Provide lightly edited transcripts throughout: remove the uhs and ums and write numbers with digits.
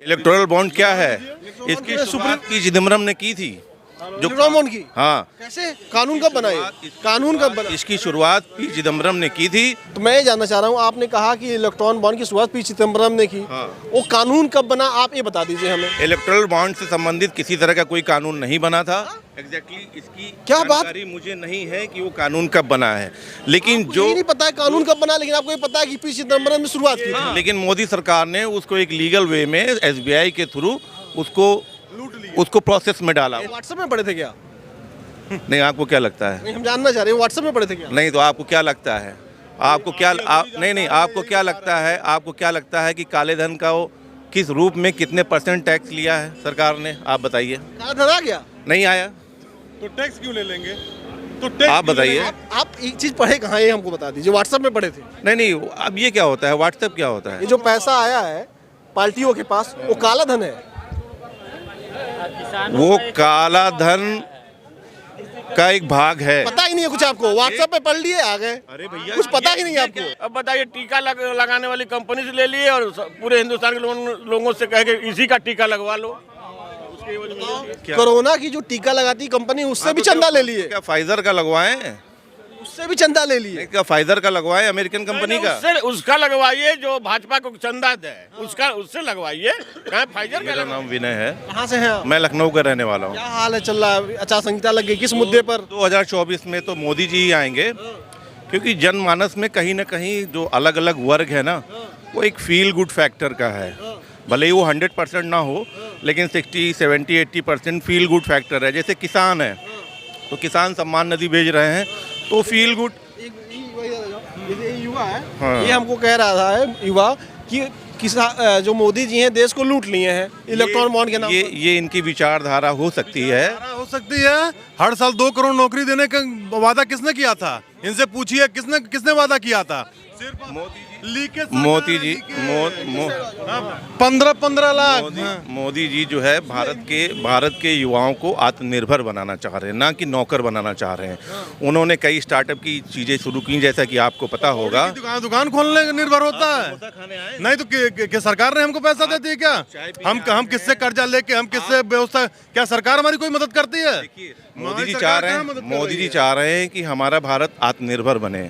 Electoral bond क्या है? इसकी शुरुआत पी चिदम्बरम ने की थी। जो बॉन्ड की हाँ, कैसे कानून कब बना ये? कानून कब बना? इसकी शुरुआत पी चिदम्बरम ने की थी। तो मैं ये जानना चाह रहा हूँ, आपने कहा कि इलेक्ट्रॉन बॉन्ड की शुरुआत पी चिदम्बरम ने की। हाँ। वो कानून कब बना, आप ये बता दीजिए हमें। इलेक्टोरल बॉन्ड से संबंधित किसी तरह का कोई कानून नहीं बना था। एग्जैक्टली इसकी क्या बात? जानकारी मुझे नहीं है कि वो कानून कब बना है, लेकिन आपको जो ये नहीं पता है कानून कब बना, लेकिन आपको ये पता है कि पी चिदम्बरम ने शुरुआत की थी। लेकिन मोदी सरकार ने उसको एक लीगल वे में एसबीआई के थ्रू उसको प्रोसेस में डाला। व्हाट्सएप में पढ़े थे क्या? नहीं, आपको क्या लगता है? नहीं, हम जानना चाह रहे हैं, व्हाट्सएप में पढ़े थे क्या? नहीं तो आपको क्या लगता है? आपको क्या नहीं, आपको क्या लगता है? आपको क्या लगता है कि काले धन का वो किस रूप में कितने % टैक्स लिया है सरकार ने? आप बताइए। काला धन आ गया? नहीं आया तो टैक्स क्यों ले लेंगे? आप बताइए। आप एक चीज पढ़े कहाँ, ये हमको बता दीजिए। व्हाट्सएप में पढ़े थे? नहीं, अब ये क्या होता है? व्हाट्सएप क्या होता है? ये जो पैसा आया है पार्टियों के पास, वो काला धन है। वो काला धन का एक भाग है। पता ही नहीं है कुछ आपको? व्हाट्सएप पे पढ़ लिए आ गए। अरे भैया, कुछ पता ही नहीं है आपको। अब बताइए, टीका लगाने वाली कंपनी से ले लिए और पूरे हिंदुस्तान के लोगों से कह के इसी का टीका लगवा लो। उसकी वजह से कोरोना की जो टीका लगाती कंपनी, उससे भी चंदा ले लिए। क्या फाइजर का लगवाएं? उससे भी चंदा ले लिए। क्या फाइजर का लगवाएं? अमेरिकन कंपनी का? उससे उसका लगवाइए जो भाजपा को चंदा दे, उससे लगवाइए। कहाँ फाइजर का मेरा नाम विनय है। कहाँ से हैं आप? मैं लखनऊ का रहने वाला हूँ। क्या हाल है चल रहा है? आचार संहिता लग गई, किस मुद्दे पर? 2024 में तो मोदी जी ही आएंगे, क्योंकि जनमानस में कहीं ना कहीं जो अलग अलग वर्ग है ना, वो एक फील गुड फैक्टर का है। भले ही वो 100% ना हो, लेकिन 60, 70, 80% फील गुड फैक्टर है। जैसे किसान है, तो किसान सम्मान निधि भेज रहे हैं, तो फील गुड। ये युवा है, हाँ। ये हमको कह रहा है युवा कि जो मोदी जी हैं देश को लूट लिए हैं इलेक्ट्रॉन बॉन्ड के नाम पर। ये इनकी विचारधारा हो सकती है। हो सकती है। हर साल 2 करोड़ नौकरी देने का वादा किसने किया था? इनसे पूछिए किसने वादा किया था? सिर्फ मोदी जी 15 लाख। मोदी जी जो है भारत के युवाओं को आत्मनिर्भर बनाना चाह रहे हैं, ना कि नौकर बनाना चाह रहे हैं। उन्होंने कई स्टार्टअप की चीजें शुरू की, जैसा कि आपको पता होगा। दुकान खोलने का निर्भर होता है। नहीं तो सरकार ने हमको पैसा देती है क्या? हम किससे कर्जा लेके, हम किससे व्यवस्था, क्या सरकार हमारी कोई मदद करती है? मोदी जी चाह रहे हैं कि हमारा भारत आत्मनिर्भर बने,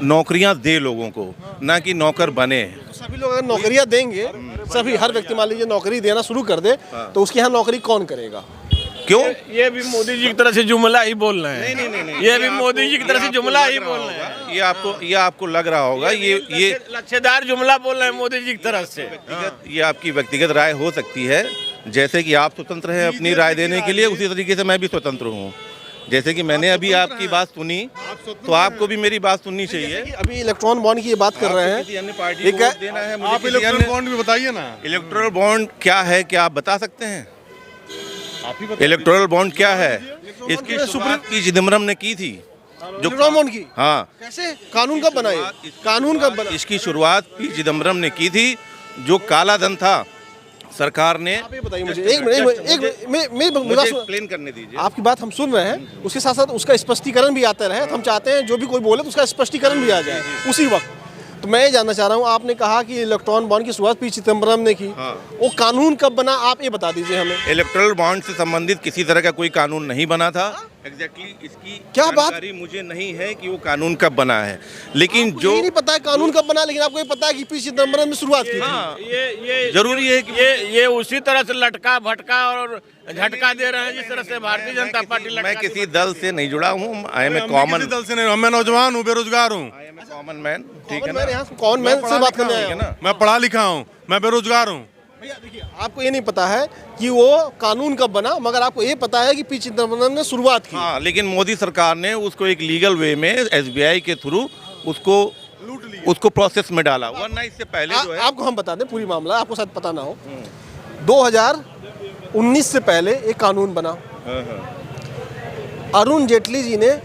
नौकरियां दे लोगों को, ना कि नौकर बने। सभी लोग अगर नौकरियां देंगे, सभी हर व्यक्ति मान लीजिए नौकरी देना शुरू कर दे, तो उसके यहाँ नौकरी कौन करेगा? क्यों? ये भी मोदी जी की तरह से जुमला ही बोल रहे हैं। नहीं, ये भी मोदी जी की तरह से जुमला ही बोल रहे हैं। ये आपको लग रहा होगा, ये लच्छेदार जुमला बोल रहे हैं मोदी जी की तरफ से। ये आपकी व्यक्तिगत राय हो सकती है। जैसे कि आप स्वतंत्र हैं अपनी राय देने के लिए, उसी तरीके से मैं भी स्वतंत्र हूँ। जैसे कि मैंने अभी आपकी बात सुनी, तो आपको भी मेरी बात सुननी चाहिए। अभी इलेक्ट्रॉन बॉन्ड की ये बात कर रहे हैं, किसी अन्य पार्टी को वोट देना है, मुझे आप इलेक्ट्रॉन बॉन्ड भी बताइए ना। इलेक्टोरल बॉन्ड क्या है, क्या आप बता सकते हैं? इलेक्टोरल बॉन्ड क्या है? इसकी शुरुआत पी चिदम्बरम ने की थी। जो इलेक्ट्रॉन बॉन्ड की हाँ, कैसे कानून कब बना ये? कानून कब बना? इसकी शुरुआत पी चिदम्बरम ने की थी। जो काला धन था, सरकार ने। आप ये बताइए मुझे, एक मिनट मुझे एक्सप्लेन करने दीजिए। आपकी बात हम सुन रहे हैं, उसके साथ साथ उसका स्पष्टीकरण भी आता रहे। हम चाहते हैं जो भी कोई बोले तो उसका स्पष्टीकरण भी आ जाए उसी वक्त। तो मैं ये जानना चाह रहा हूँ, आपने कहा कि इलेक्ट्रॉन बॉन्ड की शुरुआत पी चिदम्बरम ने की। हाँ। वो कानून कब बना, आप ये बता दीजिए हमें। इलेक्टोरल बॉन्ड से संबंधित किसी तरह का कोई कानून नहीं बना था। एग्जैक्टली इसकी क्या बात? जानकारी मुझे नहीं है कि वो कानून कब बना है, लेकिन आपको जो ये नहीं पता है कानून कब बना, लेकिन आपको ये पता है कि पी चिदम्बरम ने शुरुआत की थी। हाँ, ये जरूरी है कि ये उसी तरह से लटका भटका और झटका दे रहे हैं जिस तरह से भारतीय जनता पार्टी मैं किसी दल से नहीं जुड़ा हूँ। आई एम ए मैं कॉमन किसी दल से नहीं, मैं नौजवान हूँ, बेरोजगार हूँ। Common man. ठीक है मैं ना? यहाँ कौन मैन से बात करने आया हूँ? ना? मैं पढ़ा लिखा हूँ, मैं बेरोजगार हूँ। भैया देखिए, आपको ये नहीं पता है कि वो कानून कब बना, मगर आपको ये पता है कि पी चिदम्बरम ने शुरुआत की। हाँ, लेकिन मोदी सरकार ने उसको एक लीगल वे में एसबीआई के थ्रू उसको प्रोसेस में डाला, वरना इससे पहले जो है। आपको हम बता दें पूरी मामला, आपको शायद पता ना हो। 2019 से पहले एक कानून बना। अरुण जेटली जी ने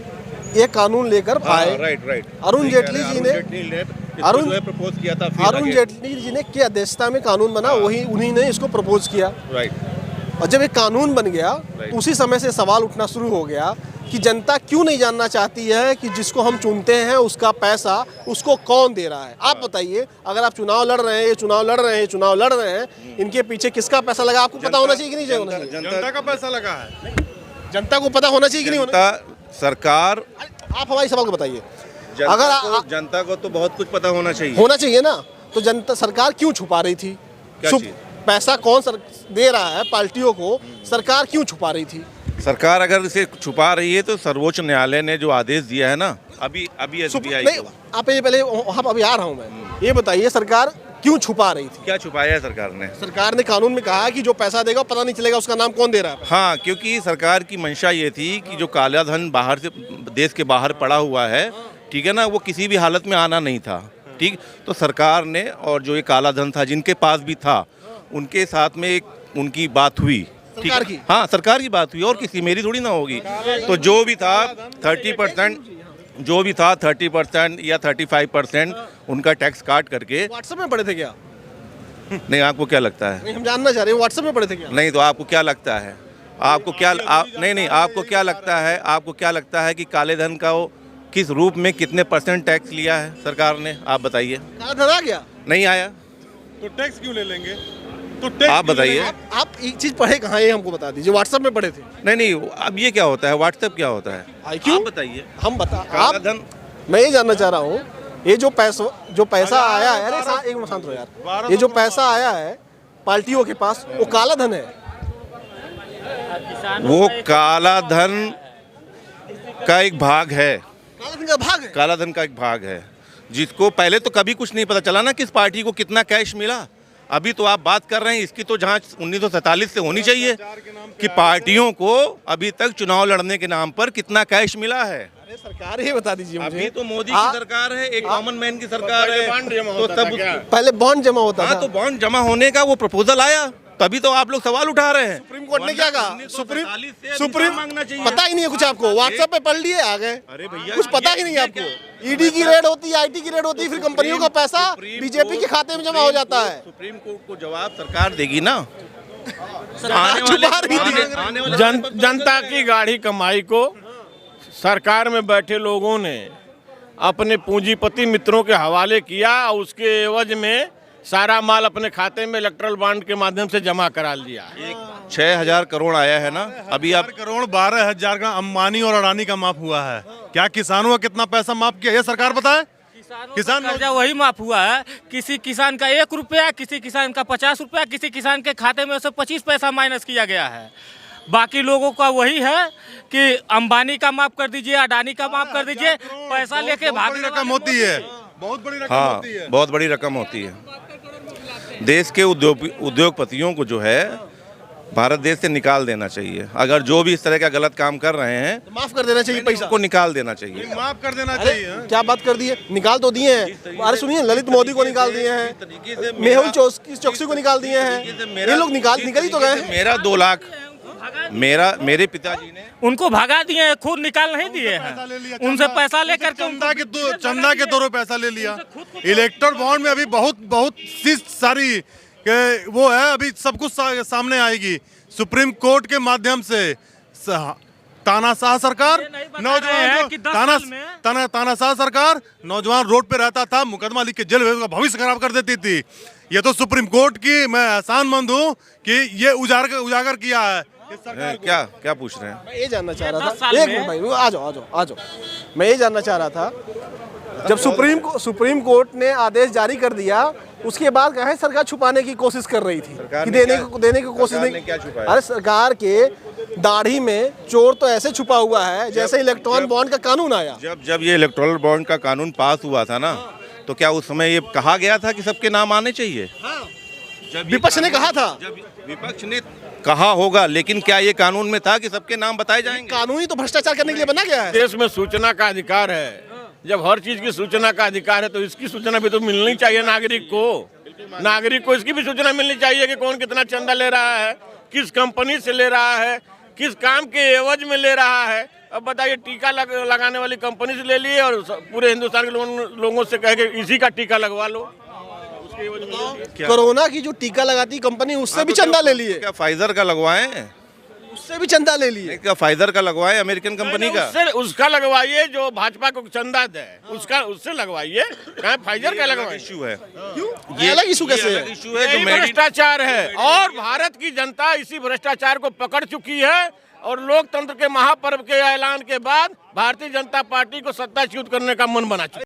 ये कानून लेकर आए। राइट। अरुण जेटली जी ने प्रपोज किया था। अरुण जेटली जी ने की अध्यक्षता में कानून बना, वही उन्हीं ने इसको प्रपोज किया। राइट। और जब एक कानून बन गया तो उसी समय से सवाल उठना शुरू हो गया कि जनता क्यों नहीं जानना चाहती है कि जिसको हम चुनते हैं उसका पैसा उसको कौन दे रहा है। आप बताइए, अगर आप चुनाव लड़ रहे हैं, ये चुनाव लड़ रहे हैं, इनके पीछे किसका पैसा लगा आपको पता होना चाहिए कि नहीं चाहिए? जनता का पैसा लगा है, जनता को पता होना चाहिए कि नहीं होना? सरकार, आप हमारे सवाल को बताइए। अगर जनता को तो बहुत कुछ पता होना चाहिए ना, तो जनता सरकार क्यों छुपा रही थी? पैसा कौन दे रहा है पार्टियों को, सरकार क्यों छुपा रही थी? सरकार अगर इसे छुपा रही है तो सर्वोच्च न्यायालय ने जो आदेश दिया है ना, अभी SBI नहीं, आप ये पहले हम अभी आ रहा हूँ मैं, ये बताइए सरकार क्यों छुपा रही थी? क्या छुपाया है सरकार ने? सरकार ने कानून में कहा कि जो पैसा देगा पता नहीं चलेगा उसका नाम कौन दे रहा है। हाँ, क्योंकि सरकार की मंशा ये थी कि जो काला धन बाहर से, देश के बाहर पड़ा हुआ है, ठीक है ना, वो किसी भी हालत में आना नहीं था। ठीक, तो सरकार ने, और जो ये काला धन था जिनके पास भी था, उनके साथ में एक उनकी बात हुई, सरकार की? हाँ, सरकार की बात हुई, और किसी मेरी थोड़ी ना होगी। तो जो भी था 30% या 35% उनका टैक्स काट करके। व्हाट्सएप में पढ़े थे क्या? नहीं, आपको क्या लगता है? नहीं, हम जानना चाह रहे हैं, व्हाट्सएप में पढ़े थे क्या? नहीं, तो आपको क्या लगता है? आपको क्या नहीं, आपको क्या लगता है? आपको क्या लगता है कि काले धन का वो किस रूप में कितने % टैक्स लिया है सरकार ने? आप बताइए। काला धन आ गया? नहीं आया तो टैक्स क्यों ले लेंगे? तो आप बताइए। आप एक चीज पढ़े कहाँ, ये हमको बता दीजिए। व्हाट्सएप में पढ़े थे? नहीं, अब ये क्या होता है? व्हाट्सएप क्या होता है? क्यों? आप बताइए। हम बता, काला धन, मैं ये जानना चाह रहा हूँ, ये जो पैसा आया है, अरे एक मिनट शांत रहो यार, ये जो पैसा आया है पार्टियों के पास, वो काला धन है? वो काला धन का एक भाग है। काला धन का भाग है? काला धन का एक भाग है, जिसको पहले तो कभी कुछ नहीं पता चला ना किस पार्टी को कितना कैश मिला। अभी तो आप बात कर रहे हैं, इसकी तो जांच 1947 से होनी चाहिए कि पार्टियों को अभी तक चुनाव लड़ने के नाम पर कितना कैश मिला है। अरे सरकार ये बता दीजिए मुझे। अभी तो मोदी की सरकार है, एक कॉमन मैन की सरकार है, तो तब पहले बॉन्ड जमा होता था। तो बॉन्ड जमा होने का वो प्रपोजल आया, तभी तो आप लोग सवाल उठा रहे हैं। सुप्रीम कोर्ट ने क्या कहा? सुप्रीम मांगना चाहिए। पता ही नहीं है कुछ आपको? व्हाट्सएप पे पढ़ लिए, आ गए। अरे भैया, कुछ पता ही नहीं है आपको। ईडी की रेड होती है, IT की रेड होती है, फिर कंपनियों का पैसा बीजेपी के खाते में जमा हो जाता है। सुप्रीम कोर्ट को जवाब सरकार देगी ना। जनता की गाढ़ी कमाई को सरकार में बैठे लोगों ने अपने पूंजीपति मित्रों के हवाले किया और उसके एवज में सारा माल अपने खाते में इलेक्ट्रल बॉन्ड के माध्यम से जमा करा लिया। 6,000 करोड़ आया है ना अभी। आप करोड़ 12,000 का अंबानी और अडानी का माफ हुआ है। क्या किसानों का कितना पैसा माफ किया ये सरकार बताए? किसान कर्जा वही माफ हुआ है। किसी किसान का 1 रुपया, किसी किसान का 50 रुपया, किसी किसान के खाते में से 25 पैसा माइनस किया गया है। बाकी लोगों का वही है कि अंबानी का माफ कर दीजिए, अडानी का माफ कर दीजिए, पैसा लेके भागने रकम होती है, बहुत बड़ी रकम होती है। बहुत बड़ी रकम होती है। देश के उद्योगपतियों को जो है भारत देश से निकाल देना चाहिए। अगर जो भी इस तरह का गलत काम कर रहे हैं तो माफ कर देना चाहिए, पैसा को निकाल देना चाहिए। माफ कर देना चाहिए। क्या बात कर दी है? निकाल तो दिए हैं। अरे सुनिए, ललित मोदी को निकाल दिए हैं, मेहुल चोकसी को निकाल दिए हैं, ये लोग निकल ही तो गए। मेरा 2 लाख मेरे पिताजी ने उनको भगा दिए, खुद निकाल नहीं दिए हैं। उनसे पैसा लेकर चंदा के तौर पर पैसा ले लिया। इलेक्टोरल बॉन्ड में अभी बहुत सी सारी वो है, अभी सब कुछ सामने आएगी। सुप्रीम कोर्ट के माध्यम से तानाशाह सरकार, नौजवान तानाशाह सरकार, नौजवान रोड पे रहता था, मुकदमा लिख के जेल भेज का भविष्य खराब कर देती थी। ये तो सुप्रीम कोर्ट की मैं एहसानमंद हूँ कि ये उजागर किया है। क्या पूछ रहे हैं? मैं ये जानना चाह रहा था, एक मिनट भाई, आ जाओ। मैं ये जानना चाह रहा था, जब सुप्रीम कोर्ट ने आदेश जारी कर दिया, उसके बाद कहा है सरकार छुपाने की कोशिश कर रही थी कि देने की कोशिश नहीं। क्या छुपाया? अरे सरकार के दाढ़ी में चोर तो ऐसे छुपा हुआ है जैसे इलेक्ट्रॉन बॉन्ड का कानून आया। जब ये इलेक्ट्रल बॉन्ड का कानून पास हुआ था ना, तो क्या उस समय ये कहा गया था कि सबके नाम आने चाहिए? विपक्ष ने कहा था। जब विपक्ष ने कहा होगा, लेकिन क्या ये कानून में था कि सबके नाम बताए जाएंगे? कानून ही तो भ्रष्टाचार करने के लिए बना गया है। देश में सूचना का अधिकार है। जब हर चीज की सूचना का अधिकार है तो इसकी सूचना भी तो मिलनी चाहिए नागरिक को इसकी भी सूचना मिलनी चाहिए कि कौन कितना चंदा ले रहा है, किस कंपनी से ले रहा है, किस काम के एवज में ले रहा है। अब बताइए, टीका लगाने वाली कंपनी से ले लिए और पूरे हिंदुस्तान के लोगों से कह के इसी का टीका लगवा लो। कोरोना की जो टीका लगाती कंपनी उससे भी चंदा ले लिए, क्या फाइजर का लगवाएं? उससे भी चंदा ले लिए। क्या फाइजर का लगवाएं अमेरिकन कंपनी का? उससे उसका लगवाइए जो भाजपा को चंदा दे, उसका उससे लगवाइए, कहाँ फाइजर का लगवाइए। इशू है, क्यों? ये अलग इशू कैसे है? इशू है यही जो भ्रष्टाचार है और भारत की जनता इसी भ्रष्टाचार को पकड़ चुकी है और लोकतंत्र के महापर्व के ऐलान के बाद भारतीय जनता पार्टी को सत्ताच्युत करने का मन बना चुकी है।